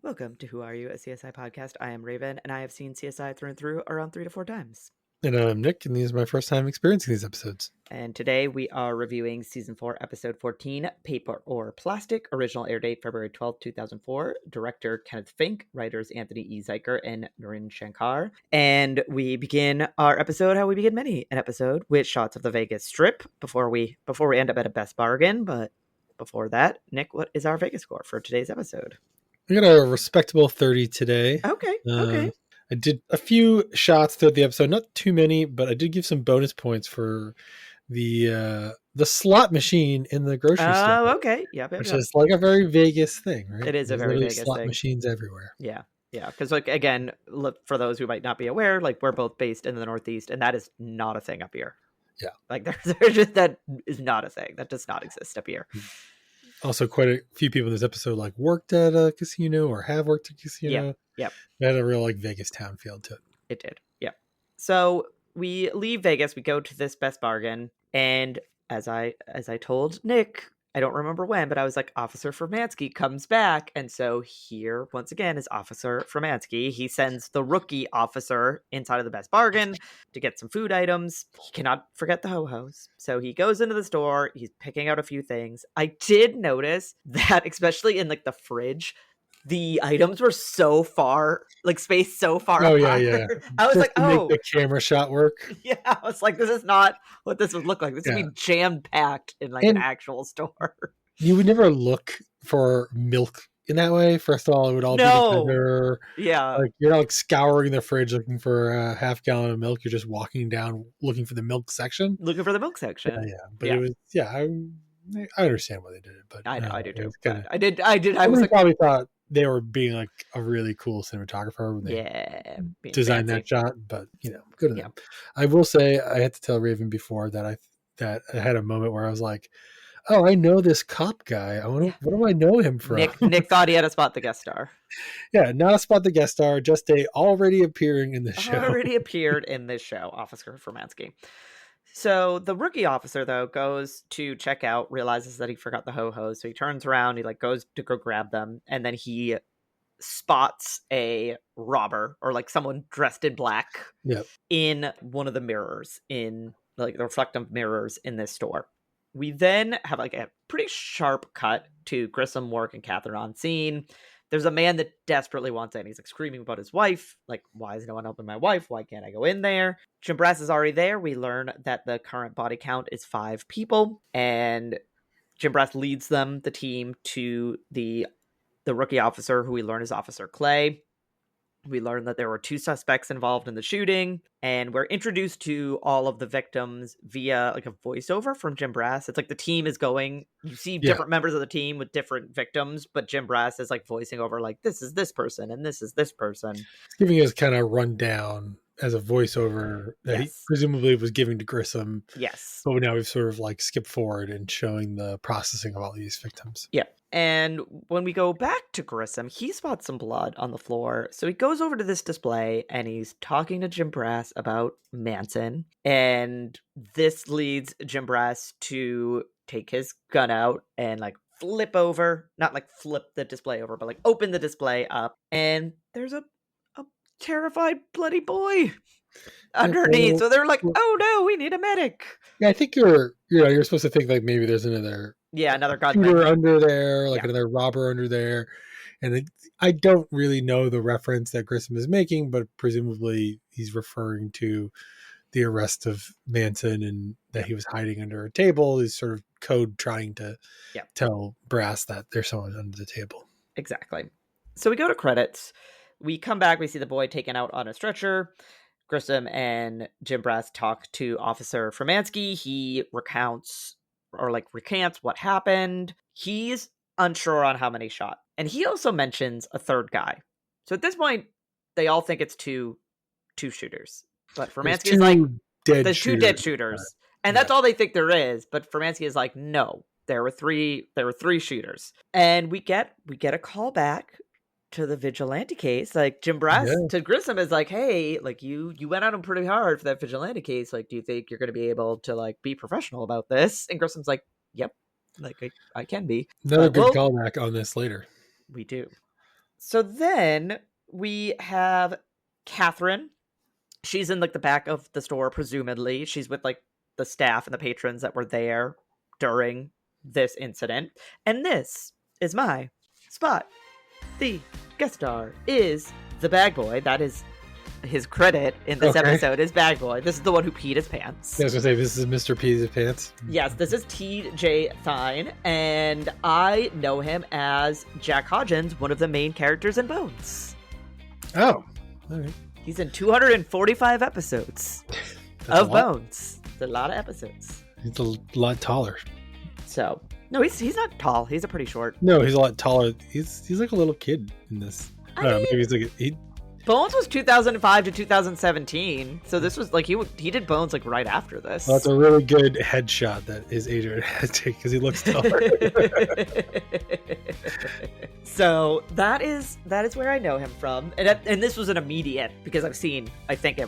Welcome to Who Are You, a CSI podcast. I am Raven, and I have seen CSI through and through around 3 to 4 times. And I'm Nick, and this is my first time experiencing these episodes. And today we are reviewing Season 4, Episode 14, Paper or Plastic, original air date February 12, 2004, director Kenneth Fink, writers Anthony E. Zeiker and Naren Shankar. And we begin our episode how we begin many an episode, with shots of the Vegas Strip before we end up at a Best Bargain. But before that, Nick, what is our Vegas score for today's episode? We got a respectable 30 today. Okay. I did a few shots throughout the episode, not too many, but I did give some bonus points for the slot machine in the grocery store. Oh, okay. Yep. Which is like a very Vegas thing, right? It is a very Vegas slot thing. Machines everywhere. Yeah. Because, again, look, for those who might not be aware, we're both based in the Northeast, and that is not a thing up here. Yeah. There's just, that is not a thing. That does not exist up here. Also, quite a few people in this episode worked at a casino or have worked at a casino. Yep. It had a real Vegas town feel to it. It did. Yep. So we leave Vegas. We go to this Best Bargain, and as I told Nick, I don't remember when, but I was like, Officer Formansky comes back. And so here, once again, is Officer Formansky. He sends the rookie officer inside of the Best Bargain to get some food items. He cannot forget the ho-hos. So he goes into the store. He's picking out a few things. I did notice that, especially in the fridge, the items were so far, spaced so far apart. Yeah. I was make the camera shot work. Yeah, I was like, this is not what this would look like. This would be jam-packed in an actual store. You would never look for milk in that way. First of all, it would all be together. Yeah. You're not scouring the fridge looking for a half gallon of milk. You're just walking down looking for the milk section. Looking for the milk section. But it was, I understand why they did it. But I know, I do too. I did. I was probably thought they were being a really cool cinematographer when they designed that shot, but good on them. I will say, I had to tell Raven before that I had a moment where I was like, oh, I know this cop guy. What do I know him from? Nick thought he had a Spot the Guest Star. Yeah, not a Spot the Guest Star, just already appearing in the show. Already appeared in this show, Officer Formansky. So the rookie officer, though, goes to check out, realizes that he forgot the ho-hos. So he turns around, he goes to go grab them, and then he spots a robber or someone dressed in black in one of the mirrors, in the reflective mirrors in this store. We then have a pretty sharp cut to Grissom, Warwick, and Catherine on scene. There's a man that desperately wants in. He's screaming about his wife. Why is no one helping my wife? Why can't I go in there? Jim Brass is already there. We learn that the current body count is 5 people. And Jim Brass leads the team, to the rookie officer, who we learn is Officer Clay. We learn that there were 2 suspects involved in the shooting, and we're introduced to all of the victims via a voiceover from Jim Brass. It's the team is going, you see different members of the team with different victims, but Jim Brass is voicing over this is this person and this is this person. It's giving us kind of rundown as a voiceover that he presumably was giving to Grissom. Yes. But now we've sort of skipped forward and showing the processing of all these victims. Yeah. And when we go back to Grissom, he spots some blood on the floor. So he goes over to this display and he's talking to Jim Brass about Manson. And this leads Jim Brass to take his gun out and flip over, not flip the display over, but open the display up. And there's a terrified bloody boy underneath. So they're oh no, we need a medic. Yeah, I think you're supposed to think maybe there's another gunman under there, another robber under there. And I don't really know the reference that Grissom is making, but presumably he's referring to the arrest of Manson and that he was hiding under a table. Is sort of code trying to tell Brass that there's someone under the table. Exactly. So we go to credits. We come back, we see the boy taken out on a stretcher. Grissom and Jim Brass talk to Officer Formansky. He recants what happened. He's unsure on how many shot. And he also mentions a third guy. So at this point, they all think it's two shooters. But Formansky is there's 2 dead shooters. And that's all they think there is. But Formansky is no, there were 3 shooters. And we get a call back to the vigilante case. Jim Brass to Grissom is hey, you went at him pretty hard for that vigilante case. Do you think you're going to be able to be professional about this? And Grissom's yep, I can be. Another good callback on this later. We do. So then we have Catherine. She's in like the back of the store, presumably. She's with like the staff and the patrons that were there during this incident. And this is my spot. The guest star is the bag boy. That is his credit in this episode is bag boy. This is the one who peed his pants. I was gonna say this is Mr. P's pants. Yes, this is T.J. Thine, and I know him as Jack Hodgins, one of the main characters in Bones. Oh, all right. He's in 245 episodes of Bones. It's a lot of episodes. He's a lot taller. So, no, he's not tall. He's a pretty short. No, he's a lot taller. He's like a little kid in this. I don't know, maybe he's like Bones was 2005 to 2017, so this was like he did Bones like right after this. Well, that's a really good headshot that his agent had to take because he looks taller. So that is where I know him from, and this was an immediate because I've seen I think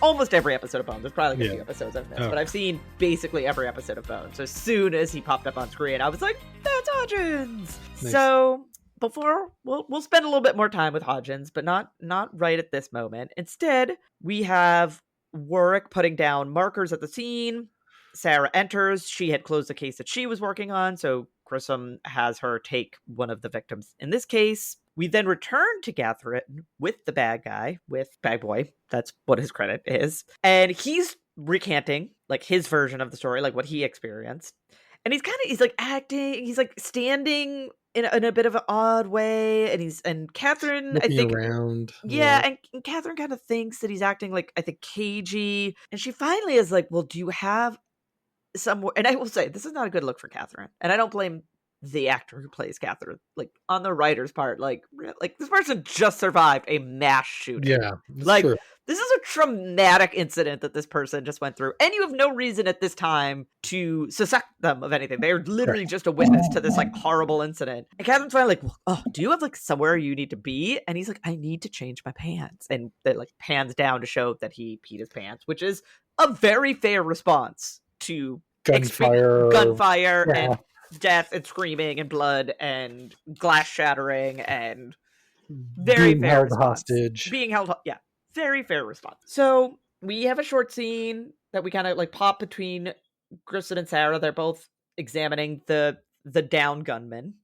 almost every episode of Bones. There's probably a few episodes I've missed, but I've seen basically every episode of Bones. So as soon as he popped up on screen, I was like, "That's Hodgins." Nice. So. Before we'll spend a little bit more time with Hodgins, but not right at this moment. Instead, we have Warwick putting down markers at the scene. Sarah enters. She had closed the case that she was working on, so Grissom has her take one of the victims in this case. We then return to Catherine with the bad guy, with Bag Boy. That's what his credit is. And he's recanting like his version of the story, like what he experienced. And he's like acting, he's like standing in a bit of an odd way, and Catherine, looking I think, around. Yeah, and Catherine kind of thinks that he's acting like, I think, cagey, and she finally is like, well, do you have somewhere? And I will say, this is not a good look for Catherine, and I don't blame the actor who plays Catherine, like on the writer's part, like this person just survived a mass shooting. Yeah, like true. This is a traumatic incident that this person just went through, and you have no reason at this time to suspect them of anything. They're literally just a witness to this like horrible incident. And Catherine's finally like, "Oh, do you have like somewhere you need to be?" And he's like, "I need to change my pants." And they like pans down to show that he peed his pants, which is a very fair response to gunfire and death and screaming and blood and glass shattering and very being fair held response. hostage. Being held, yeah. Very fair response. So we have a short scene that we kind of like pop between Grissom and Sarah. They're both examining the down gunman.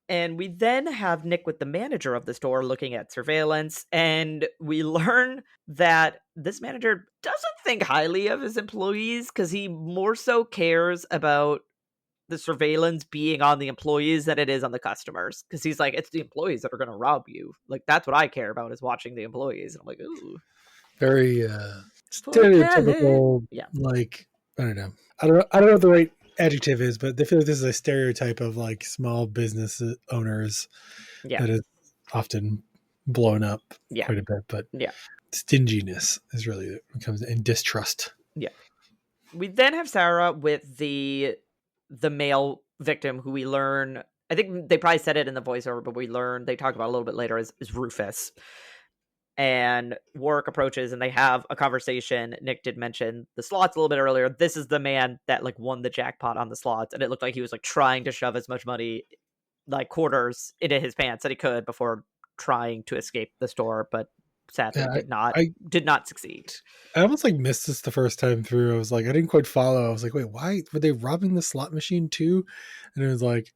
And we then have Nick with the manager of the store looking at surveillance. And we learn that this manager doesn't think highly of his employees because he more so cares about the surveillance being on the employees than it is on the customers, because he's like, it's the employees that are going to rob you. Like, that's what I care about, is watching the employees. And I'm like, ooh, very stereotypical. Yeah, like I don't know what the right adjective is, but they feel like this is a stereotype of like small business owners that is often blown up quite a bit. But stinginess is really what comes in, distrust. Yeah. We then have Sarah with the male victim, who we learn, I think they probably said it in the voiceover, but they talk about a little bit later, is Rufus. And Warwick approaches and they have a conversation. Nick did mention the slots a little bit earlier. This is the man that like won the jackpot on the slots, and it looked like he was like trying to shove as much money, like quarters, into his pants that he could before trying to escape the store, but sadly did not succeed. I almost like missed this the first time through. I was like, I didn't quite follow. I was like, wait, why were they robbing the slot machine too? And it was like,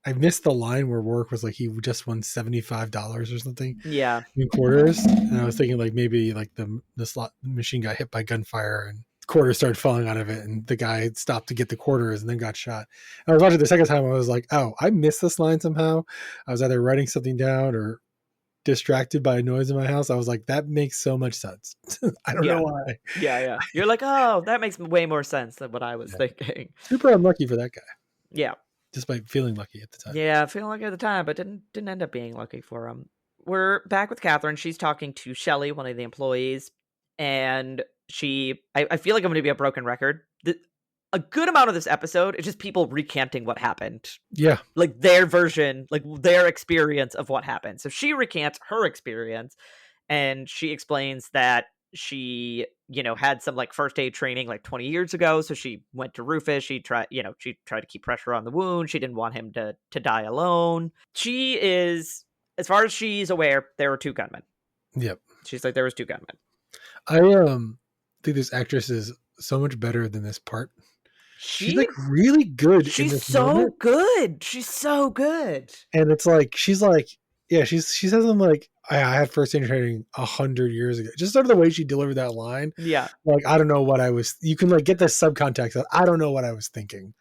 I missed the line where Warwick was like, he just won $75 or something. Yeah. In quarters. And I was thinking like maybe like the slot machine got hit by gunfire and quarters started falling out of it, and the guy stopped to get the quarters and then got shot. And I was watching the second time. I was like, oh, I missed this line somehow. I was either writing something down or distracted by a noise in my house. I was like, that makes so much sense. I don't know why. Yeah. You're like, oh, that makes way more sense than what I was thinking. Super unlucky for that guy. Yeah. Despite feeling lucky at the time. Yeah, feeling lucky at the time, but didn't end up being lucky for him. We're back with Catherine. She's talking to Shelly, one of the employees, and I feel like I'm going to be a broken record. A good amount of this episode is just people recanting what happened. Yeah. Like their version, like their experience of what happened. So she recants her experience, and she explains that she, had some like first aid training like 20 years ago. So she went to Rufus. She tried to keep pressure on the wound. She didn't want him to die alone. She is as far as she's aware, there were 2 gunmen. Yep. She's like, there was 2 gunmen. I think this actress is so much better than this part. She's like really good in this moment. She's so good. And it's like she says them like I had first aid training 100 years ago. Just sort of the way she delivered that line. Yeah. Like, I don't know what I was. You can like get the subcontext of, I don't know what I was thinking.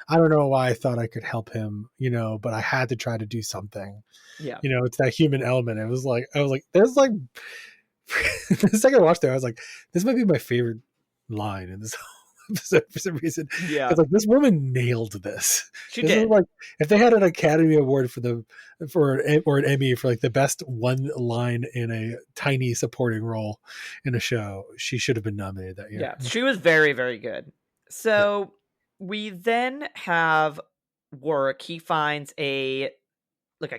I don't know why I thought I could help him, but I had to try to do something. Yeah. It's that human element. I was like, there's like, the second I watched it, I was like, this might be my favorite line in this whole episode for some reason. Yeah. It's like, this woman nailed this. She this did. Is like, if they had an Academy Award or an Emmy for like the best one line in a tiny supporting role in a show, she should have been nominated that year. Yeah, she was very, very good. So we then have Warwick. He finds a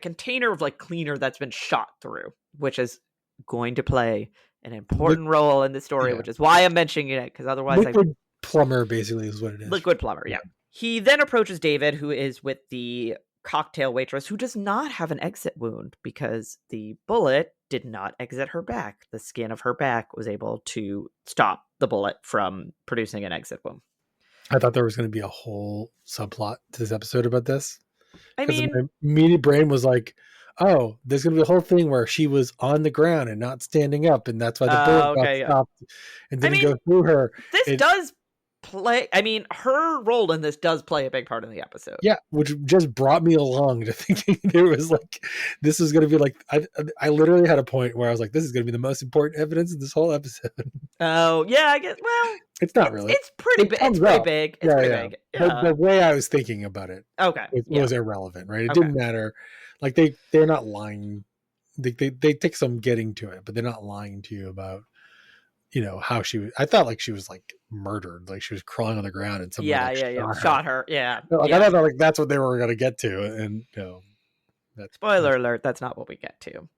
container of like cleaner that's been shot through, which is going to play an important role in the story, which is why I'm mentioning it, because otherwise liquid plumber basically is what it is. Liquid plumber, yeah. He then approaches David, who is with the cocktail waitress, who does not have an exit wound because the bullet did not exit her back. The skin of her back was able to stop the bullet from producing an exit wound. I thought there was going to be a whole subplot to this episode about this. I mean, my immediate brain was like, oh, there's going to be a whole thing where she was on the ground and not standing up, and that's why the bullet got stopped and didn't go through her. This does play. I mean, her role in this does play a big part in the episode. Yeah, which just brought me along to thinking there was like, this is going to be like, I literally had a point where I was like, this is going to be the most important evidence in this whole episode. Oh, yeah, I guess. Well, it's not really. It's pretty big. It's pretty big. It's pretty big. Yeah. The way I was thinking about it was irrelevant, right? It didn't matter. Like, they're not lying. They take some getting to it, but they're not lying to you about, how she was. I thought like she was like murdered, like she was crawling on the ground and somebody shot her. Yeah. Like, I thought like that's what they were going to get to, and spoiler alert, that's not what we get to.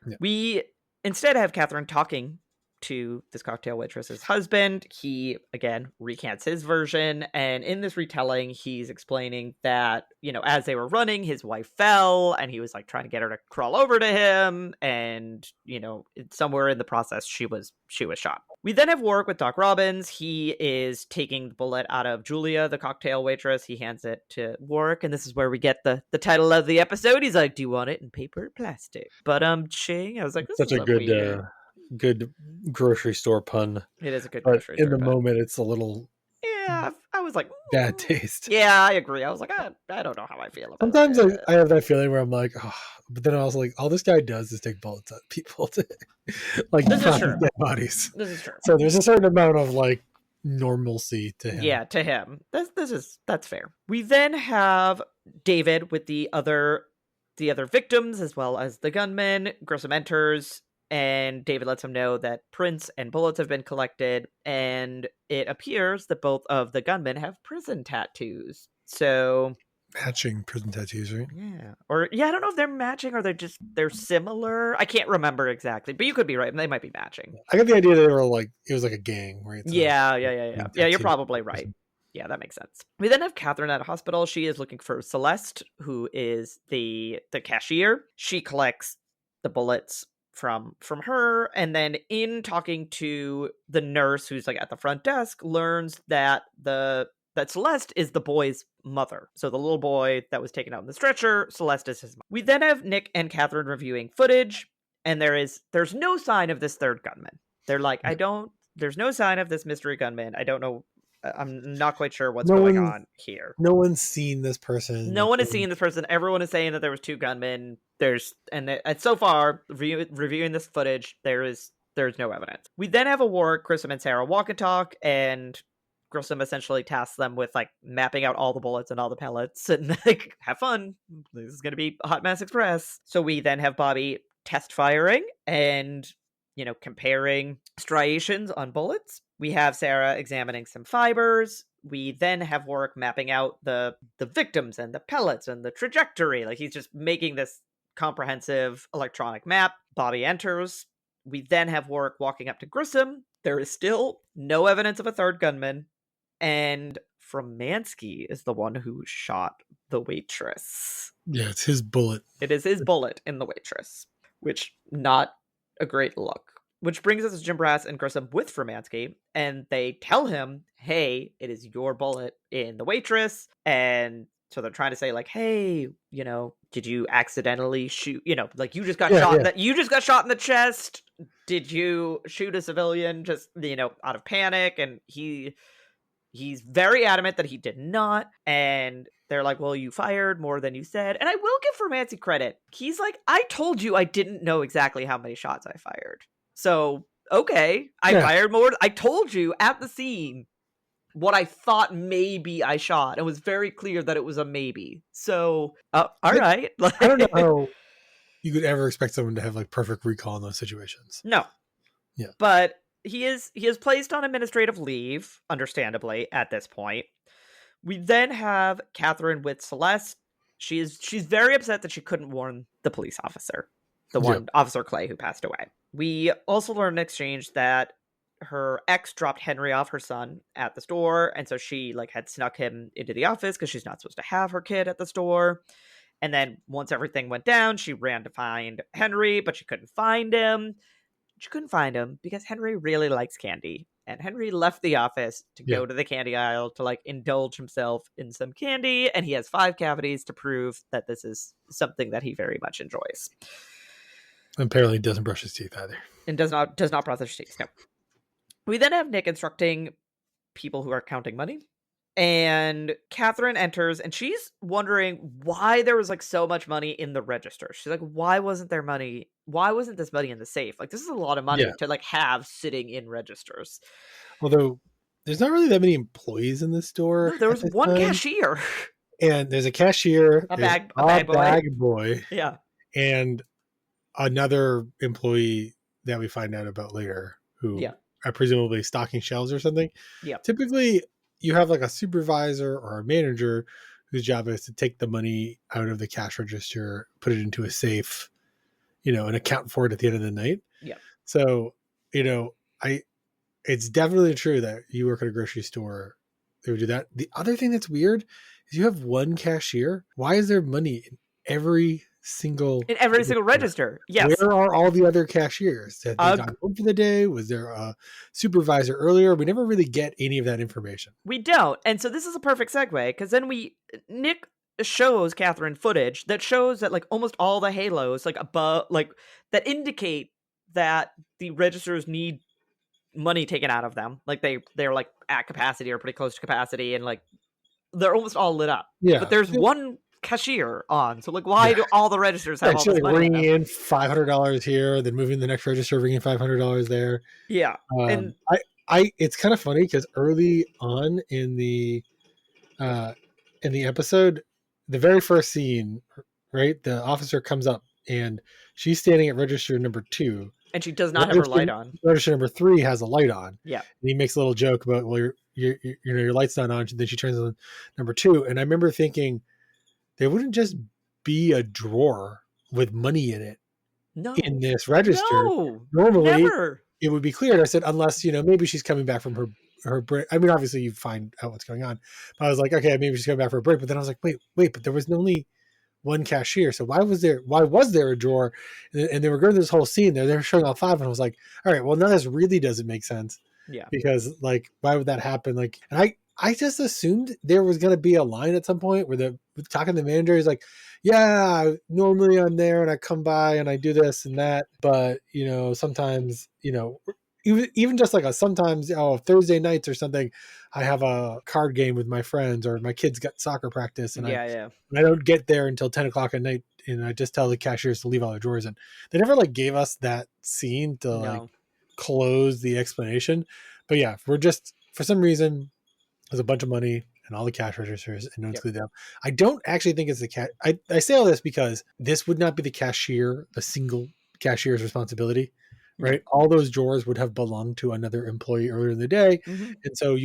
Yeah. We instead have Catherine talking to this cocktail waitress's husband. He again recants his version, and in this retelling he's explaining that as they were running, his wife fell and he was like trying to get her to crawl over to him, and somewhere in the process she was shot. We then have Warwick with Doc Robbins. He is taking the bullet out of Julia, the cocktail waitress. He hands it to Warwick, and this is where we get the title of the episode. He's like, do you want it in paper or plastic? But ching, I was like, this such is a good grocery store pun. It is a good grocery store in the moment it's a little I was like bad taste. Yeah, I agree. I was like, I don't know how I feel about sometimes it. I have that feeling where I'm like, oh, but then I was like, all this guy does is take bullets at people to like dead bodies. This is true. So there's a certain amount of like normalcy to him. Yeah, to him. That's fair. We then have David with the other victims as well as the gunman. Grissom enters, and David lets him know that prints and bullets have been collected, and it appears that both of the gunmen have prison tattoos. So matching prison tattoos, right? Yeah. Or I don't know if they're matching or they're similar. I can't remember exactly, but you could be right. They might be matching. I got the idea they were like, it was like a gang, right? Yeah. You're probably right. Yeah, that makes sense. We then have Catherine at a hospital. She is looking for Celeste, who is the cashier. She collects the bullets from her, and then in talking to the nurse who's like at the front desk, learns that Celeste is the boy's mother. So the little boy that was taken out in the stretcher, Celeste is his mom. We then have Nick and Catherine reviewing footage, and there's no sign of this third gunman. They're like, there's no sign of this mystery gunman. I don't know. I'm not quite sure what's going on here. No one's seen this person. No one has seen this person. Everyone is saying that there was 2 gunmen. And so far, reviewing this footage, there's no evidence. We then have a Warwick, Grissom, and Sarah walk and talk, and Grissom essentially tasks them with like mapping out all the bullets and all the pellets and like, have fun. This is going to be a hot mess express. So we then have Bobby test firing and, comparing striations on bullets. We have Sarah examining some fibers. We then have Warwick mapping out the victims and the pellets and the trajectory. Like, he's just making this comprehensive electronic map. Bobby enters. We then have Warwick walking up to Grissom. There is still no evidence of a third gunman. And Framansky is the one who shot the waitress. Yeah, it's his bullet. It is his bullet in the waitress, which not a great look. Which brings us to Jim Brass and Grissom with Furmansky, and they tell him, hey, it is your bullet in the waitress. And so they're trying to say, like, hey, did you accidentally shoot, like you just got Yeah, shot yeah. you just got shot in the chest. Did you shoot a civilian just, out of panic? And he's very adamant that he did not. And they're like, well, you fired more than you said. And I will give Furmansky credit. He's like, I told you I didn't know exactly how many shots I fired. So, okay, I fired more. I told you at the scene what I thought maybe I shot. It was very clear that it was a maybe. So, all right. I don't know how you could ever expect someone to have like perfect recall in those situations. No. Yeah. But he is placed on administrative leave, understandably, at this point. We then have Catherine with Celeste. She's very upset that she couldn't warn the police officer, the one Officer Clay who passed away. We also learn in exchange that her ex dropped Henry off her son at the store, and so she had snuck him into the office because she's not supposed to have her kid at the store. And then once everything went down, she ran to find Henry, but she couldn't find him. She couldn't find him because Henry really likes candy. And Henry left the office to go to the candy aisle to indulge himself in some candy. And he has 5 cavities to prove that this is something that he very much enjoys. Apparently doesn't brush his teeth either. And does not brush his teeth. No. We then have Nick instructing people who are counting money. And Catherine enters, and she's wondering why there was so much money in the register. She's like, why wasn't there money? Why wasn't this money in the safe? This is a lot of money to have sitting in registers. Although there's not really that many employees in the store. No, there was one cashier. And there's a cashier, a bag boy. Yeah. And another employee that we find out about later who are presumably stocking shelves or something. Yeah. Typically you have a supervisor or a manager whose job is to take the money out of the cash register, put it into a safe, and account for it at the end of the night. Yeah. So, it's definitely true that you work at a grocery store, they would do that. The other thing that's weird is you have one cashier. Why is there money in every single register? Yes. Where are all the other cashiers? Had they gone home for the day? Was there a supervisor earlier? We never really get any of that information. We don't. And so this is a perfect segue, because then Nick shows Catherine footage that shows that almost all the halos above that indicate that the registers need money taken out of them. They're at capacity or pretty close to capacity, and they're almost all lit up. Yeah. But there's one cashier on. So why do all the registers have all this money? Ringing in $500 here, then moving the next register, ringing $500 there. Yeah. And it's kind of funny because early on in the episode, the very first scene, right, the officer comes up and she's standing at register number 2. And she does not have her light on. Register number 3 has a light on. Yeah. And he makes a little joke about, well, your light's not on. Then she turns on number 2. And I remember thinking, there wouldn't just be a drawer with money in it in this register. No, normally never. It would be cleared. I said, unless, maybe she's coming back from her break. I mean, obviously you find out what's going on. But I was like, okay, maybe she's coming back for a break. But then I was like, wait, but there was only one cashier. So why was there a drawer? And they were going through this whole scene there. They were showing all 5. And I was like, all right, well, now this really doesn't make sense. Yeah. Because why would that happen? And I just assumed there was going to be a line at some point where talking to the manager is like, yeah, normally I'm there and I come by and I do this and that. But, sometimes, even just sometimes, Thursday nights or something, I have a card game with my friends or my kids got soccer practice and I don't get there until 10 o'clock at night. And I just tell the cashiers to leave all their drawers in. They never gave us that scene to close the explanation. But yeah, we're just, for some reason, there's a bunch of money and all the cash registers and no one's cleared out. I don't actually think it's the cash. I say all this because this would not be the single cashier's responsibility, right? All those drawers would have belonged to another employee earlier in the day. Mm-hmm. And so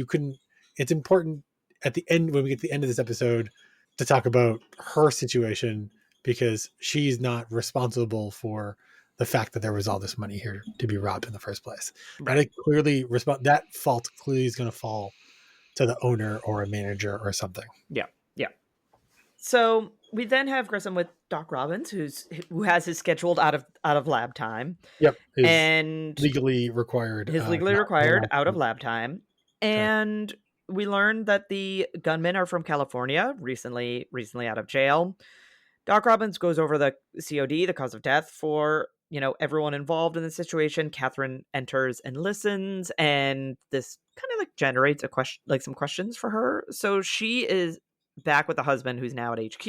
it's important at the end, when we get to the end of this episode, to talk about her situation because she's not responsible for the fact that there was all this money here to be robbed in the first place. Right. That fault clearly is going to fall to the owner or a manager or something. Yeah. So we then have Grissom with Doc Robbins, who has his scheduled out of lab time, Yep, is and legally required. his legally No required out of accident. lab time. Right. And we learned that the gunmen are from California, recently out of jail. Doc Robbins goes over the COD, the cause of death, for everyone involved in the situation. Catherine enters and listens, and this kind of like generates a question, like some questions for her. So she is back with the husband, who's now at HQ,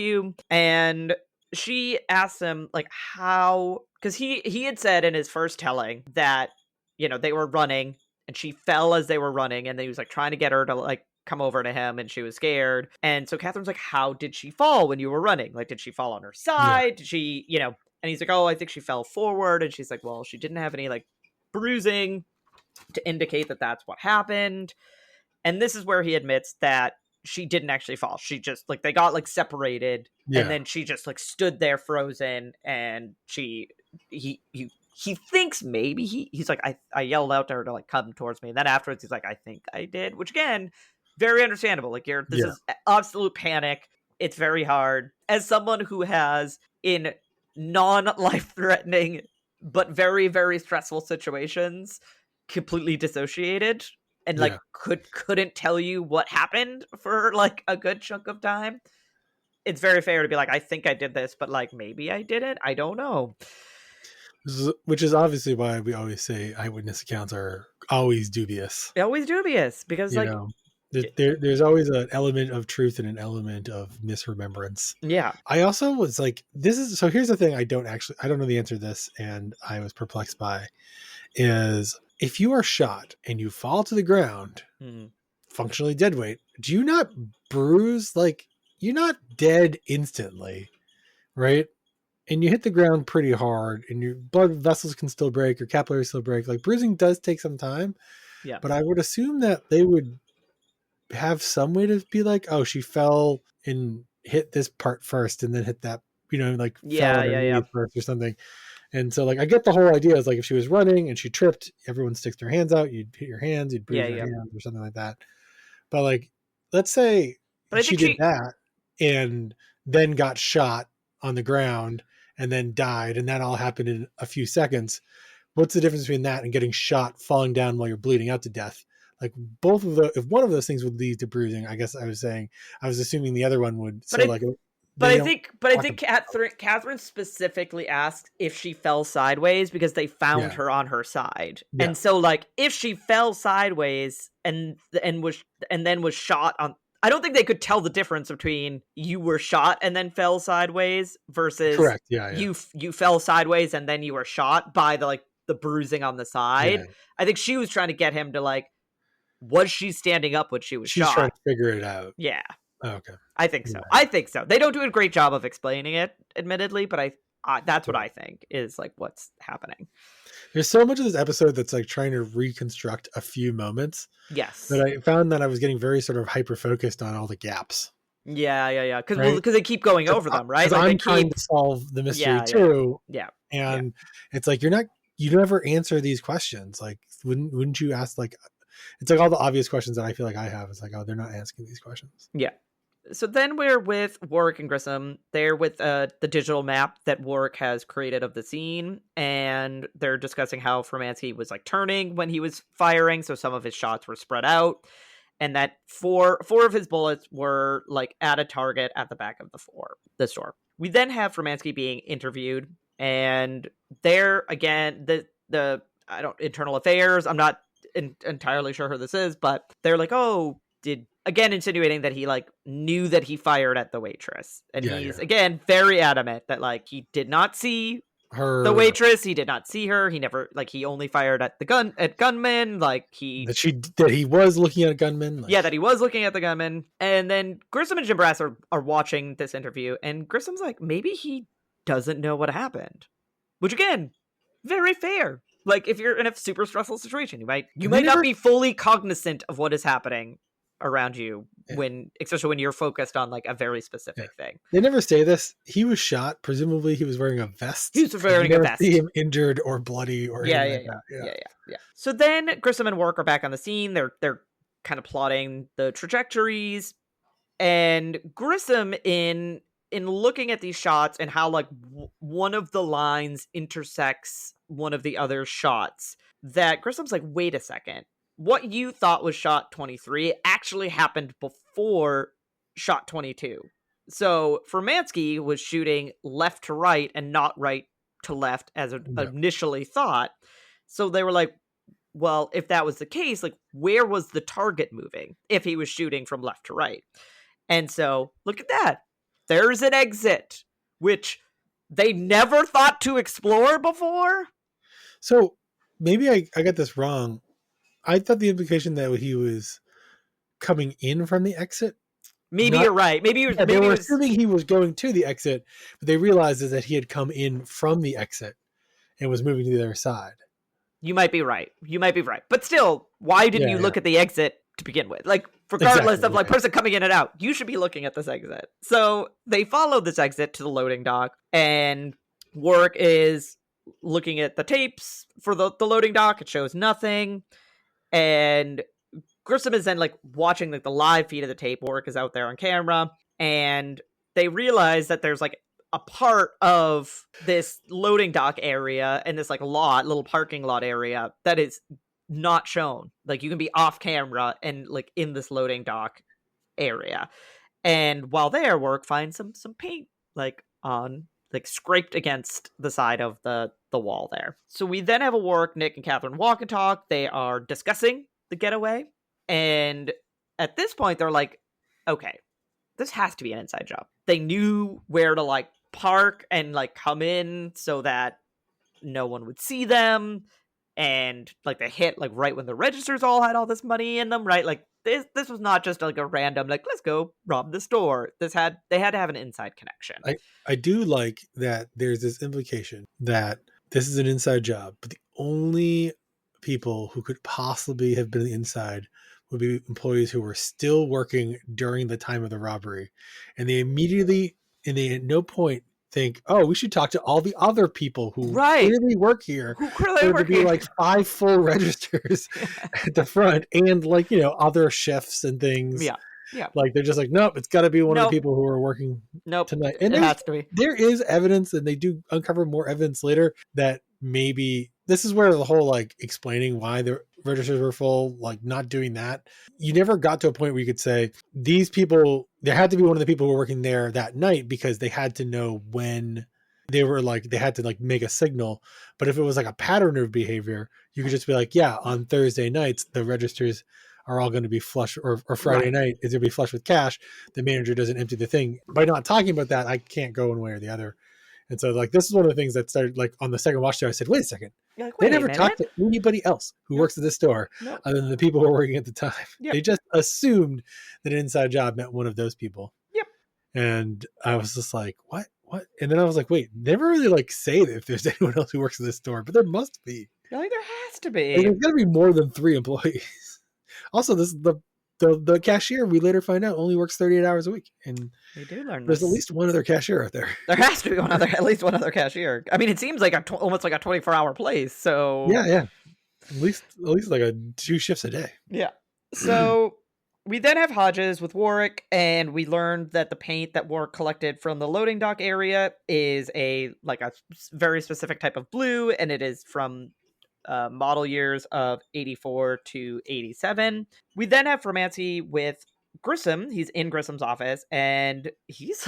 and she asks him like how, because he had said in his first telling that they were running and she fell as they were running, and then he was like trying to get her to like come over to him, and she was scared. And so Catherine's like, how did she fall when you were running? Like, did she fall on her Yeah. side? Did she, and he's like, oh, I think she fell forward. And she's like, well, she didn't have any like bruising to indicate that that's what happened. And this is where he admits that she didn't actually fall. She just like, they got like separated, and Yeah. then she just like stood there frozen, and he thinks maybe he's like, I yelled out to her to like come towards me, and then afterwards he's like, I think I did, which again, very understandable. Like, this Yeah. is absolute panic. It's very hard as someone who has in non-life threatening but very very stressful situations completely dissociated, and like Yeah. couldn't tell you what happened for like a good chunk of time. It's very fair to be like, I think I did this, but like maybe I didn't. I don't know. Which is obviously why we always say eyewitness accounts are always dubious. Always dubious, because You like, know, there's always an element of truth and an element of misremembrance. yeah. I also was like, this is so. Here's the thing: I don't know the answer to this, and I was perplexed by is if you are shot and you fall to the ground, Mhm. functionally dead weight, do you not bruise? Like, you're not dead instantly, right? And you hit the ground pretty hard, and your blood vessels can still break, your capillaries still break. Like, bruising does take some time, Yeah. but I would assume that they would have some way to be like, oh, she fell and hit this part first, and then hit that, like fell Yeah, yeah, yeah. underneath first or something. And so, like, I get the whole idea is like if she was running and she tripped, everyone sticks their hands out, you'd hit your hands, you'd Yeah, bruise your yeah. hands or something like that. But like, let's say But I she think did that and then got shot on the ground and then died, and that all happened in a few seconds. What's the difference between that and getting shot, falling down while you're bleeding out to death? Like, both of the, if one of those things would lead to bruising, I guess I was assuming the other one would. but So I like, but they I don't think but I talk think about. Catherine specifically asked if she fell sideways because they found Yeah, her on her side. yeah, And so like, if she fell sideways and then was shot on, I don't think they could tell the difference between you were shot and then fell sideways versus correct. Yeah, yeah, you fell sideways and then you were shot by the bruising on the yeah. side. I think she was trying to get him to like, was she standing up when she was She's trying shot? to figure it out. Yeah. Oh, okay. I think Yeah. so. I think so. They don't do a great job of explaining it, admittedly, but that's what I think is like what's happening. There's so much of this episode that's like trying to reconstruct a few moments that Yes. I found that I was getting very sort of hyper focused on all the gaps, Yeah, yeah, yeah. right? Because they keep going over them, right? Because Like they I'm trying keep. to solve the mystery Yeah, yeah, yeah, too, yeah, yeah. and it's like you never answer these questions. Like, wouldn't you ask, like, it's like all the obvious questions that I feel like I have. It's like, oh, they're not asking these questions. Yeah. So then we're with Warwick and Grissom. They're with the digital map that Warwick has created of the scene, and they're discussing how Formansky was like turning when he was firing, so some of his shots were spread out, and that four of his bullets were like at a target at the back of the store. We then have Formansky being interviewed, and there again the I don't internal affairs. I'm not entirely sure who this is, but they're like, oh, did again insinuating that he like knew that he fired at the waitress, and Yeah, he's yeah. again very adamant that like he did not see the Her waitress, he did not see her, he never like he only fired at the gunman, like that he was looking at a gunman. Like, yeah, that he was looking at the gunman. And then Grissom and Jim Brass are watching this interview, and Grissom's like, maybe he doesn't know what happened, which again, very fair. Like, if you're in a super stressful situation, you might they not never, be fully cognizant of what is happening around you, yeah, especially when you're focused on like a very yeah. specific thing. They never say this. He was shot. Presumably, he was wearing a vest. He was wearing you a never vest. see him injured or bloody or Yeah, anything yeah, like yeah, that. yeah, yeah. So then Grissom and Warwick are back on the scene. They're kind of plotting the trajectories, and Grissom in in looking at these shots and how like one of the lines intersects one of the other shots, that Grissom's like, wait a second, what you thought was shot 23 actually happened before shot 22. So Formansky was shooting left to right and not right to left as Yeah. initially thought. So they were like, well, if that was the case, like, where was the target moving if he was shooting from left to right? And so look at that. There's an exit, which they never thought to explore before. So maybe I got this wrong. I thought the implication that he was coming in from the exit. Maybe you're right. Maybe he was. Yeah, they Maybe were it was. assuming he was going to the exit, but they realized is that he had come in from the exit and was moving to the other side. You might be right. You might be right. But still, why didn't you look at the exit to begin with? Like, regardless of like person coming in and out, you should be looking at this exit. So they followed this exit to the loading dock, and Warwick is looking at the tapes for the loading dock. It shows nothing. And Grissom is then like watching like the live feed of the tape. Warwick is out there on camera, and they realize that there's like a part of this loading dock area and this like little parking lot area that is not shown. Like, you can be off camera and like in this loading dock area. And while there, Warwick finds some paint like on like scraped against the side of the wall there. So we then have a Warwick, Nick, and Catherine walk and talk. They are discussing the getaway. And at this point, they're like, okay, this has to be an inside job. They knew where to like park and like come in so that no one would see them. And like they hit like right when the registers all had all this money in them, right? Like this was not just like a random like, let's go rob the store. They had to have an inside connection. I do like that there's this implication that this is an inside job, but the only people who could possibly have been on the inside would be employees who were still working during the time of the robbery. And they at no point think, oh, we should talk to all the other people who clearly work here. Who clearly work here. Like 5 full registers at the front and like, other shifts and things. Yeah. Yeah. Like they're just like, nope, it's got to be one of the people who are working tonight. And it has to be. There is evidence, and they do uncover more evidence later, that maybe this is where the whole like explaining why the registers were full, like not doing that. You never got to a point where you could say these people, there had to be one of the people who were working there that night because they had to know when they were like, they had to like make a signal. But if it was like a pattern of behavior, you could just be like, yeah, on Thursday nights, the registers are all going to be flush, or Friday night is going to be flush with cash. The manager doesn't empty the thing. By not talking about that, I can't go one way or the other. And so like, this is one of the things that started like on the second watch there, I said, wait a second. Like, they never talked to anybody else who works at this store other than the people who are working at the time. Yep. They just assumed that an inside job meant one of those people. Yep. And I was just like, what? And then I was like, wait, never really like say that if there's anyone else who works at this store, but there must be. Like, there has to be. Like, there's got to be more than 3 employees. Also, this the cashier, we later find out, only works 38 hours a week. And we do learn there's at least one other cashier out there. There has to be at least one other cashier. I mean, it seems like almost like a 24-hour place. So yeah. At least like 2 shifts a day. Yeah. So we then have Hodges with Warwick, and we learned that the paint that Warwick collected from the loading dock area is a very specific type of blue, and it is from model years of 84 to 87. We then have Formansky with Grissom. He's in Grissom's office, and he's just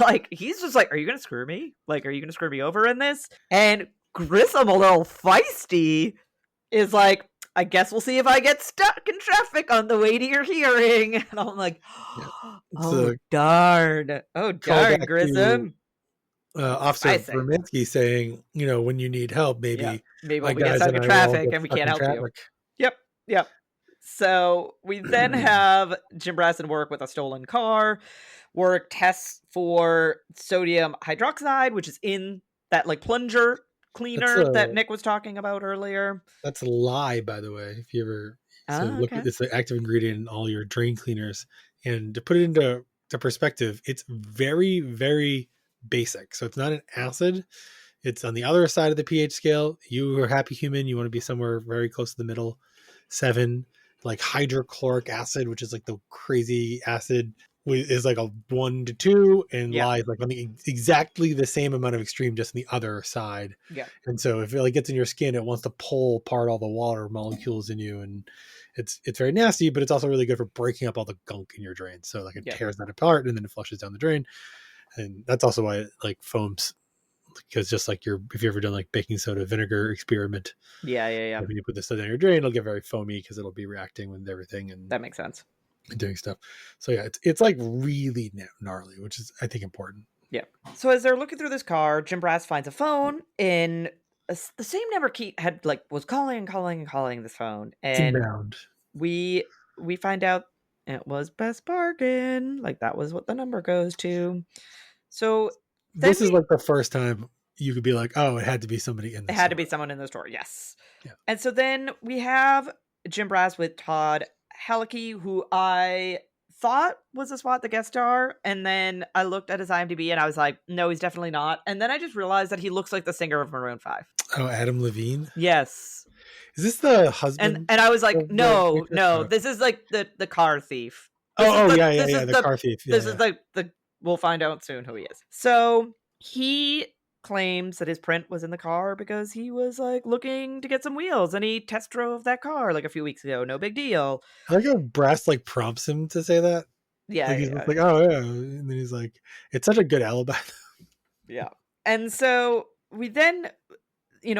like, are you gonna screw me? Like, are you gonna screw me over in this? And Grissom, a little feisty, is like, I guess we'll see if I get stuck in traffic on the way to your hearing. And I'm like, darn. Oh, darn, Grissom. Officer Formansky saying, when you need help, maybe we'll get stuck in traffic and we can't help you. Yep. So we then have Jim Brass and Warwick with a stolen car. Warwick tests for sodium hydroxide, which is in that like plunger cleaner that Nick was talking about earlier. That's a lie, by the way. If you ever look at, it's the active ingredient in all your drain cleaners. And to put it into perspective, it's very, very basic. So it's not an acid. It's on the other side of the pH scale. You are a happy human. You want to be somewhere very close to the middle. 7, like hydrochloric acid, which is like the crazy acid. is like a 1 to 2 and Yeah. lies like on the exactly the same amount of extreme, just on the other side. Yeah. And so if it like gets in your skin, it wants to pull apart all the water molecules in you, and it's very nasty, but it's also really good for breaking up all the gunk in your drain. So like it Yeah. tears that apart and then it flushes down the drain. And that's also why it like foams, because just like if you've ever done like baking soda vinegar experiment, Yeah. when you put this stuff down your drain, it'll get very foamy because it'll be reacting with everything and That makes sense. doing stuff. So yeah, it's like really gnarly, which is I think important. Yeah. So as they're looking through this car, Jim Brass finds a phone in the same number Keith had was calling this phone, and Inbound. we find out it was Best Bargain. Like that was what the number goes to. So then This is like the first time you could be like, oh, it had to be somebody in the it had store. to be someone in the store. Yes. Yeah. And so then we have Jim Brass with Todd Halicki, who I thought was a SWAT, the guest star, and then I looked at his IMDb and I was like, no, he's definitely not. And then I just realized that he looks like the singer of Maroon 5. Oh, Adam Levine. Yes. Is this the husband? And I was like, no, Oh. this is like the car thief. Yeah, the car thief. Yeah, this is like the we'll find out soon who he is. So he claims that his print was in the car because he was like looking to get some wheels and he test drove that car like a few weeks ago. No big deal. I like how Brass like prompts him to say that. Yeah. Like he's like, oh yeah. And then he's like, it's such a good alibi. Yeah. And so we then,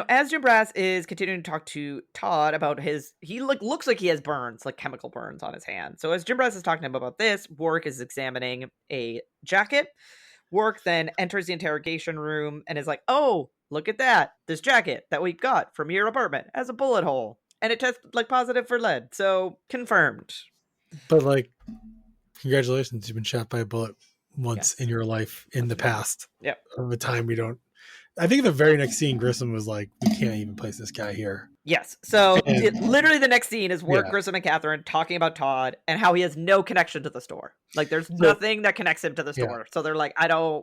as Jim Brass is continuing to talk to Todd about he looks like he has burns, like chemical burns on his hand. So as Jim Brass is talking to him about this, Warwick is examining a jacket. Warwick then enters the interrogation room and is like, oh, look at that. This jacket that we got from your apartment has a bullet hole. And it tested like positive for lead. So confirmed. But like, congratulations, you've been shot by a bullet once in your life in the past. Yep. Of a time we don't. I think the very next scene, Grissom was like, we can't even place this guy here. Yes. So literally the next scene is Warwick, Grissom, and Catherine talking about Todd and how he has no connection to the store. Like there's nothing that connects him to the store. So they're like,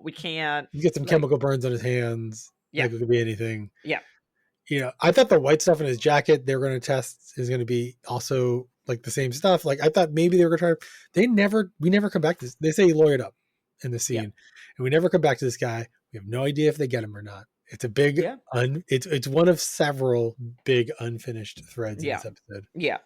we can't. He gets some chemical burns on his hands. Yeah. Like it could be anything. Yeah. I thought the white stuff in his jacket they were going to test is going to be also like the same stuff. Like I thought maybe they were going to try. We never come back to this. They say he lawyered up in the scene and we never come back to this guy. We have no idea if they get him or not. It's a big, it's one of several big unfinished threads in this episode. Yeah.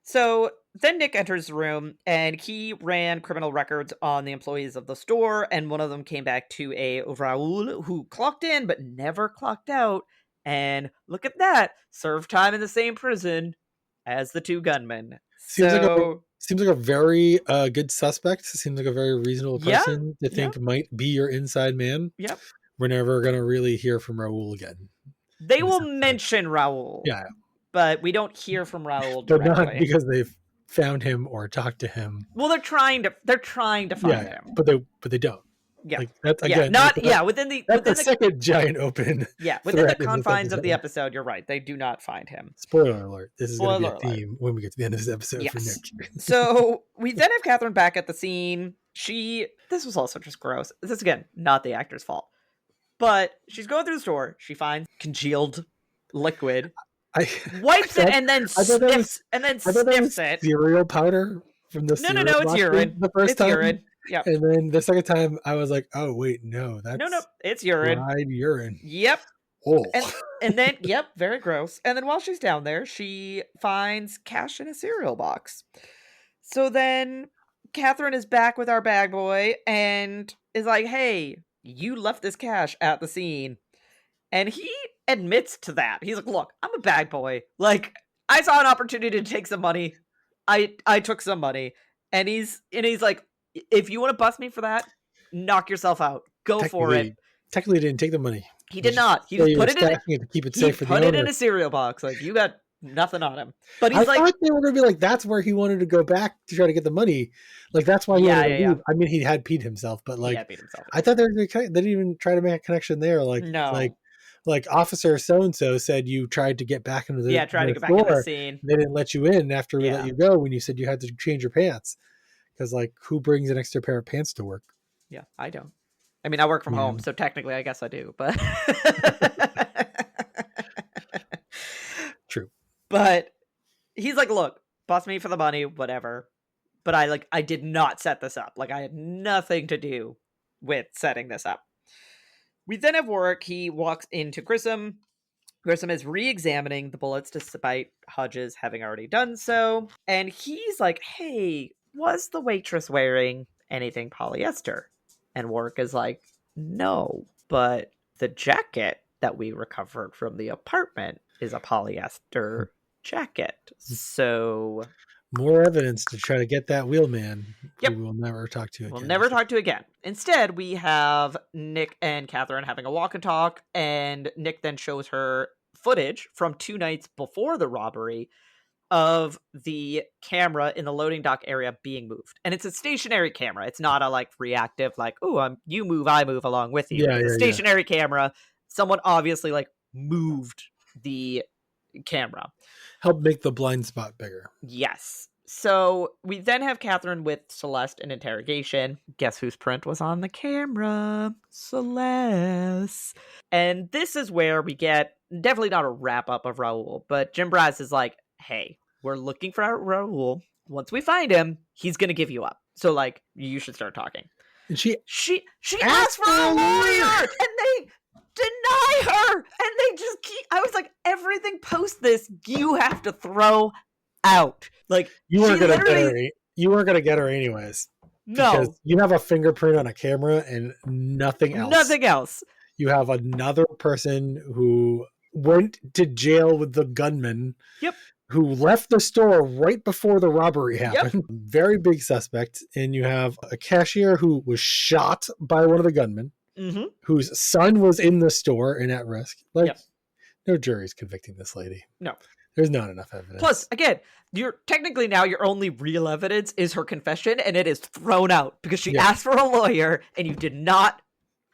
So then Nick enters the room and he ran criminal records on the employees of the store. And one of them came back to a Raul who clocked in, but never clocked out. And look at that, served time in the same prison as the two gunmen. Seems like a very good suspect. Seems like a very reasonable person to think might be your inside man. Yep. We're never going to really hear from Raul again. They will mention Raul. Yeah. But we don't hear from Raul directly. But not because they've found him or talked to him. Well, they're trying to find him. But they don't. Yeah. Like that's again within the second giant open. Yeah, within the confines of the episode, you're right. They do not find him. Spoiler alert. This is going to be a theme when we get to the end of this episode for Nick. So we then have Catherine back at the scene. This was also just gross. This is again not the actor's fault. But she's going through the store. She finds congealed liquid, wipes it, and then sniffs it. Cereal powder from the No, it's urine. The first time, urine. Yeah. And then the second time, I was like, oh wait, no, that's it's urine. Dried urine. Yep. Oh. And then very gross. And then while she's down there, she finds cash in a cereal box. So then Catherine is back with our bag boy and is like, hey, you left this cash at the scene. And he admits to that. He's like, look, I'm a bag boy. Like, I saw an opportunity to take some money. I took some money. And he's like, if you want to bust me for that, knock yourself out. Go for it. Technically, he didn't take the money. He did not. He just put it in. To keep it safe for the owner. Put it in a cereal box. Like, you got nothing on him. But he's I thought they were going to be like, that's where he wanted to go back to try to get the money. Like, that's why he wanted to leave. I mean, he had peed himself, but like, I thought they didn't even try to make a connection there. Like, no. Like Officer so-and-so said you tried to get back into the tried to get back in the scene. They didn't let you in after we let you go when you said you had to change your pants. Because like, who brings an extra pair of pants to work? Yeah, I don't. I mean, I work from home, so technically I guess I do, but True. But he's like, look, bust me for the money, whatever. but I did not set this up. Like, I had nothing to do with setting this up. We then have Warwick. He walks into Grissom. Grissom is re-examining the bullets despite Hodges having already done so. And he's like, hey, was the waitress wearing anything polyester? And Warwick is like, no, but the jacket that we recovered from the apartment is a polyester jacket. So more evidence to try to get that wheelman yep, who we'll never talk to again. we'll never talk to again. Instead, we have Nick and Catherine having a walk and talk, and Nick then shows her footage from 2 nights before the robbery of the camera in the loading dock area being moved. And it's a stationary camera. It's not a like reactive, like, oh, you move, I move along with you. It's a stationary camera. Someone obviously like moved the camera. Help make the blind spot bigger. Yes. So we then have Catherine with Celeste in interrogation. Guess whose print was on the camera? Celeste. And this is where we get definitely not a wrap up of Raul, but Jim Brass is like, hey, we're looking for Raul. Once we find him, he's going to give you up. So like, you should start talking. And she asked for a lawyer and they deny her, and they just keep. I was like, everything post this you have to throw out. Like, you weren't gonna get her. You weren't gonna get her anyways. No, because you have a fingerprint on a camera and nothing else. Nothing else. You have another person who went to jail with the gunman. Yep. Who left the store right before the robbery happened. Yep. Very big suspect. And you have a cashier who was shot by one of the gunmen. Mm-hmm. Whose son was in the store and at risk. Like, yep. No jury's convicting this lady. No. There's not enough evidence. Plus, again, you're technically now your only real evidence is her confession, and it is thrown out because she asked for a lawyer and you did not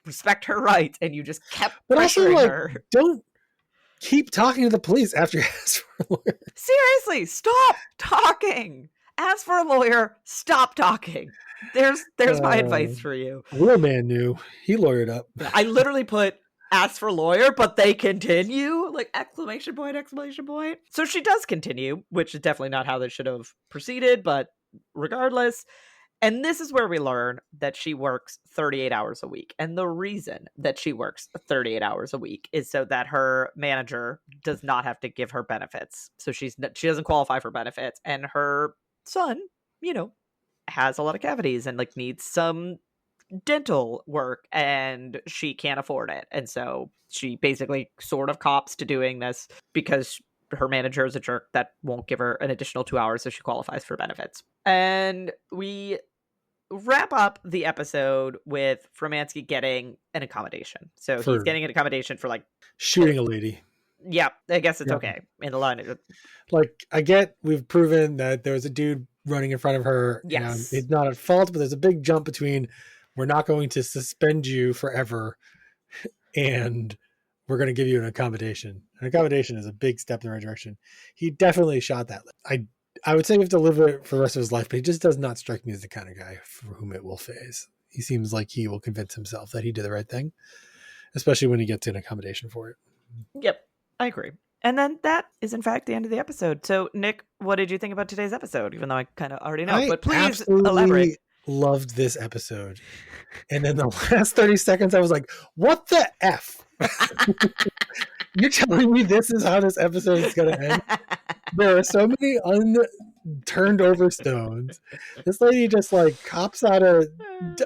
respect her rights and you just kept pressuring her. Don't keep talking to the police after you ask for a lawyer. Seriously, stop talking. Ask for a lawyer, stop talking. There's my advice for you. Real man knew. He lawyered up. I literally put ask for lawyer, but they continue, like exclamation point. So she does continue, which is definitely not how this should have proceeded, but regardless. And this is where we learn that she works 38 hours a week. And the reason that she works 38 hours a week is so that her manager does not have to give her benefits. So she doesn't qualify for benefits. And her son, has a lot of cavities and like needs some dental work and she can't afford it. And so she basically sort of cops to doing this because her manager is a jerk that won't give her an additional 2 hours so she qualifies for benefits. And we wrap up the episode with Fromansky getting an accommodation. So he's getting an accommodation for like shooting a lady. Yeah, I guess it's okay in the line. Like, I get we've proven that there was a dude running in front of her. Yes. And he's not at fault, but there's a big jump between we're not going to suspend you forever and we're going to give you an accommodation. An accommodation is a big step in the right direction. He definitely shot that. I would say we have to live with it for the rest of his life, but he just does not strike me as the kind of guy for whom it will phase. He seems like he will convince himself that he did the right thing, especially when he gets an accommodation for it. Yep, I agree. And then that is, in fact, the end of the episode. So, Nick, what did you think about today's episode? Even though I kind of already know, but please elaborate. Loved this episode. And then the last 30 seconds, I was like, what the F? You're telling me this is how this episode is going to end? There are so many unturned over stones. This lady just like cops out of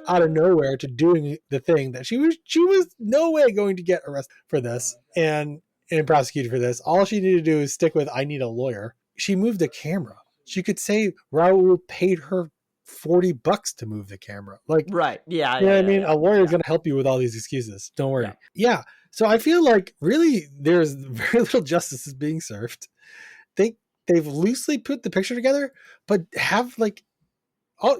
nowhere to doing the thing that she was no way going to get arrested for this and prosecuted for this. All she needed to do is stick with, I need a lawyer. She moved the camera. She could say Raul paid her $40 to move the camera. Like, right. Yeah. You know what I mean? A lawyer is going to help you with all these excuses. Don't worry. Yeah. So I feel like really there's very little justice is being served. They've loosely put the picture together, but have like,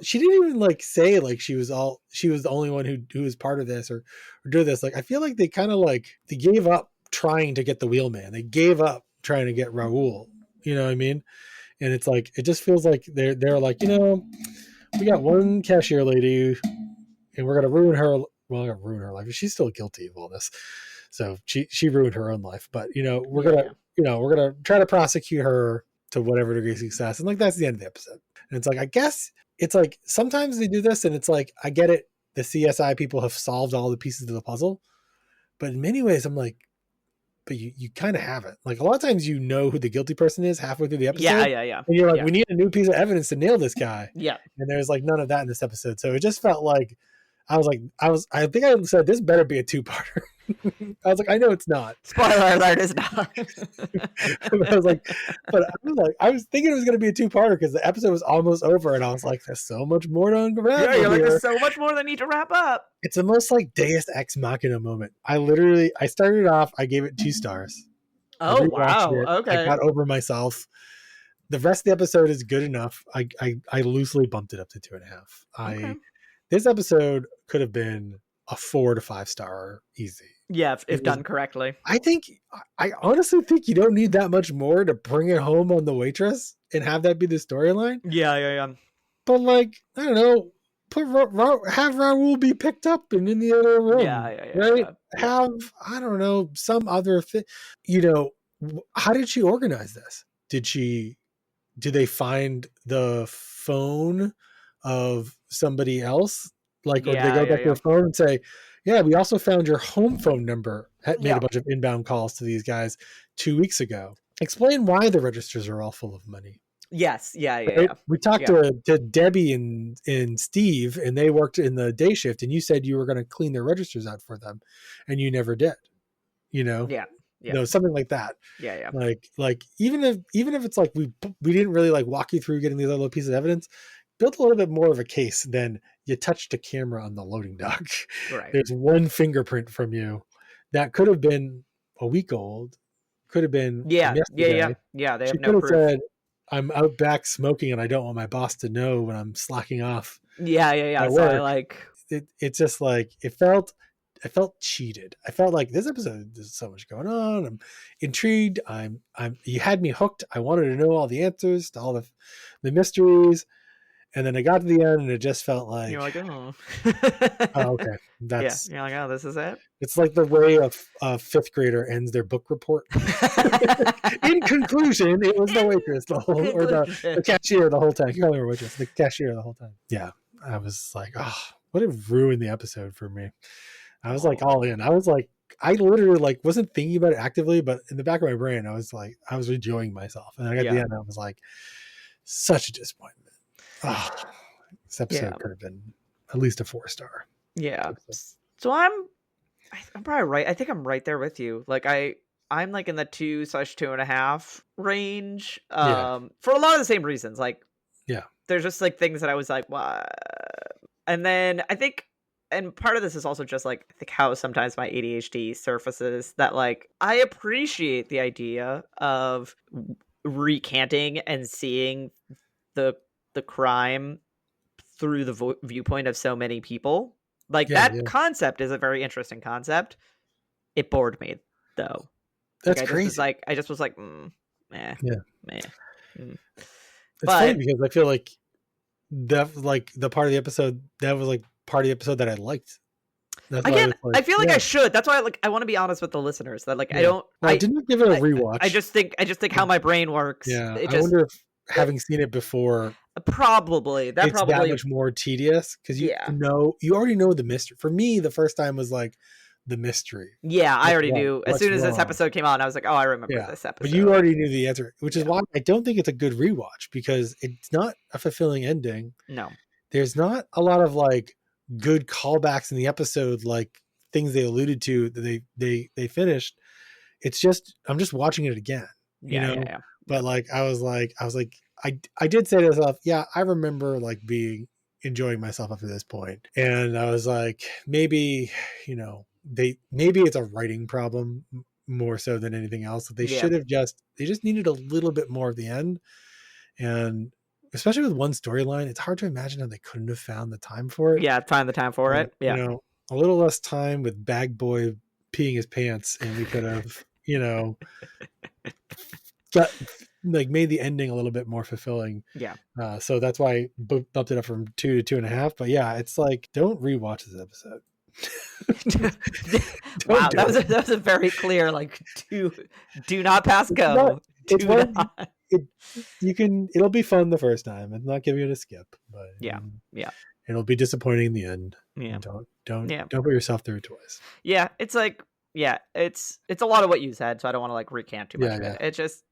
she didn't even like say like she was the only one who was part of this or do this. Like, I feel like they kind of like, they gave up trying to get the wheelman. They gave up trying to get Raul. You know what I mean? And it's like, it just feels like they're like, we got one cashier lady and we're going to ruin her. Well, I'm going to ruin her life. She's still guilty of all this. So she ruined her own life, but we're going to try to prosecute her to whatever degree of success. And like, that's the end of the episode. And it's like, I guess it's like, sometimes they do this and it's like, I get it. The CSI people have solved all the pieces of the puzzle, but in many ways I'm like, but you kind of haven't. Like, a lot of times you know who the guilty person is halfway through the episode. Yeah. And you're like, yeah. we need a new piece of evidence to nail this guy. Yeah. And there's like none of that in this episode. So it just felt like I think I said this better be a two-parter. I was like, I know it's not. Spoiler alert, is not. I was thinking it was going to be a two-parter because the episode was almost over, and I was like, there's so much more to unravel. Yeah, you're like, there's so much more that need to wrap up. It's the most like Deus Ex Machina moment. I started off, I gave it 2 stars. Oh wow, okay. I got over myself. The rest of the episode is good enough. I loosely bumped it up to 2.5. Okay. This episode could have been a 4 to 5 star easy. Yeah, if done correctly. I honestly think you don't need that much more to bring it home on the waitress and have that be the storyline. Yeah. But like, I don't know, have Raul be picked up and in the other room. Yeah. Right? Have, I don't know, some other thing. You know, how did she organize this? Did they find the phone of somebody else? Like, or did they go back to their phone and say, yeah, we also found your home phone number. Made a bunch of inbound calls to these guys 2 weeks ago. Explain why the registers are all full of money. Yes. Yeah. Right? We talked to Debbie and Steve, and they worked in the day shift, and you said you were going to clean their registers out for them, and you never did. You know? Yeah. No, something like that. Yeah. Like even if it's like we didn't really like walk you through getting these other pieces of evidence, build a little bit more of a case than you touched a camera on the loading dock. Right. There's one fingerprint from you that could have been a week old, could have been Yeah. They have no proof. Said, I'm out back smoking and I don't want my boss to know when I'm slacking off. Yeah. So I like it's just like I felt cheated. I felt like this episode, there's so much going on. I'm intrigued. You had me hooked. I wanted to know all the answers to all the mysteries. And then I got to the end and it just felt like, you're like, oh, okay. That's, you're like, oh, this is it. It's like the way a fifth grader ends their book report. In conclusion, it was the waitress or the cashier the whole time. You call her waitress, the cashier the whole time. Yeah. I was like, oh, what it ruined the episode for me. I was like all in. I was like, I literally like wasn't thinking about it actively, but in the back of my brain, I was like, I was enjoying myself. And I got to the end, I was like, such a disappointment. Oh, this episode could have been at least a 4-star. Yeah. So I'm probably right. I think I'm right there with you. Like I'm like in the 2/2.5 range. For a lot of the same reasons. Like, there's just like things that I was like, what? And then I think, and part of this is also just like, I think how sometimes my ADHD surfaces that like, I appreciate the idea of recanting and seeing the crime through the viewpoint of so many people. Like that concept is a very interesting concept. It bored me though. That's crazy. I just was like, meh. It's funny because I feel like that, like the part of the episode that was like part of the episode that I liked. Again, I feel like I should. That's why I want to be honest with the listeners that like I don't. I didn't give it a rewatch. I just think how my brain works. Yeah, I wonder if having seen it before, probably that much more tedious because you already know the mystery. For me, the first time was like the mystery. Yeah, I already knew. As soon as this episode came out, I was like, oh, I remember this episode. But you already knew the answer, which is why I don't think it's a good rewatch because it's not a fulfilling ending. No, there's not a lot of like good callbacks in the episode, like things they alluded to that they finished. It's just I'm just watching it again. You know. But like I was like I did say to myself, I remember like enjoying myself up to this point. And I was like, maybe, maybe it's a writing problem more so than anything else. They should have they just needed a little bit more of the end. And especially with one storyline, it's hard to imagine how they couldn't have found the time for it. Yeah, find the time for it. Yeah. A little less time with Bag Boy peeing his pants and we could have, got like made the ending a little bit more fulfilling. Yeah. So that's why I bumped it up from 2 to 2.5. But it's like, don't rewatch this episode. Wow, that was a very clear like do not pass go. it'll be fun the first time. I'm not giving it a skip, but Yeah. Yeah. it'll be disappointing in the end. Yeah. Don't put yourself through it twice. Yeah, it's like, yeah, it's a lot of what you said, so I don't want to like recant too much of Yeah. it. It just,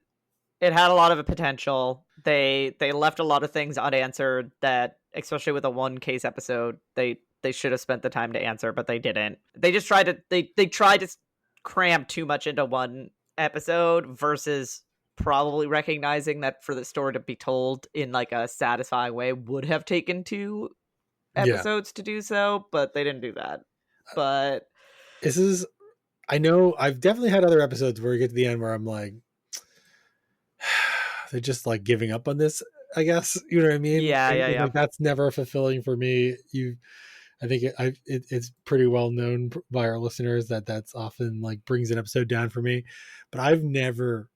it had a lot of potential. They left a lot of things unanswered that, especially with a one case episode, they should have spent the time to answer, but they didn't. They just tried to they tried to cram too much into one episode versus probably recognizing that for the story to be told in like a satisfying way would have taken 2 episodes to do so, but they didn't do that. But I know I've definitely had other episodes where you get to the end where I'm like, they're just like giving up on this, I guess. You know what I mean? Yeah. Like, that's never fulfilling for me. I think it's pretty well known by our listeners that that's often like brings an episode down for me. But I've never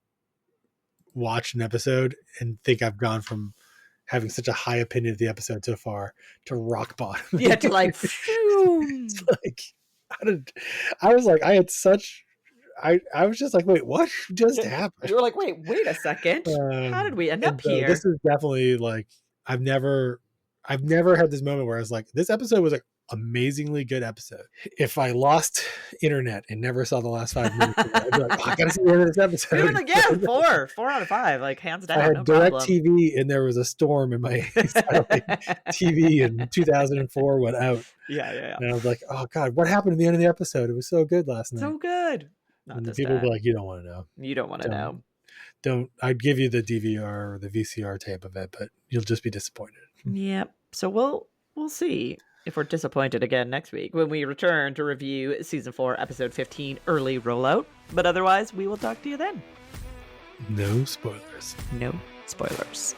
watched an episode and think I've gone from having such a high opinion of the episode so far to rock bottom. Yeah, to like, it's like, I was like, I had such, I was just like, wait, what just happened? You were like, wait a second. How did we end up here? This is definitely like, I've never had this moment where I was like, this episode was like amazingly good episode. If I lost internet and never saw the last 5 minutes, I'd be like, oh, I gotta see the end of this episode. You were like, yeah, 4 out of 5, like hands down. I had no direct problem. TV and there was a storm in my TV in 2004 went out. Yeah. And I was like, oh God, what happened at the end of the episode? It was so good last night. So good. And the people were like, you don't want to know. You don't want to know. Don't. I'd give you the DVR or the VCR tape of it, but you'll just be disappointed. Yep. So we'll see if we're disappointed again next week when we return to review season 4, episode 15, early rollout. But otherwise, we will talk to you then. No spoilers. No spoilers.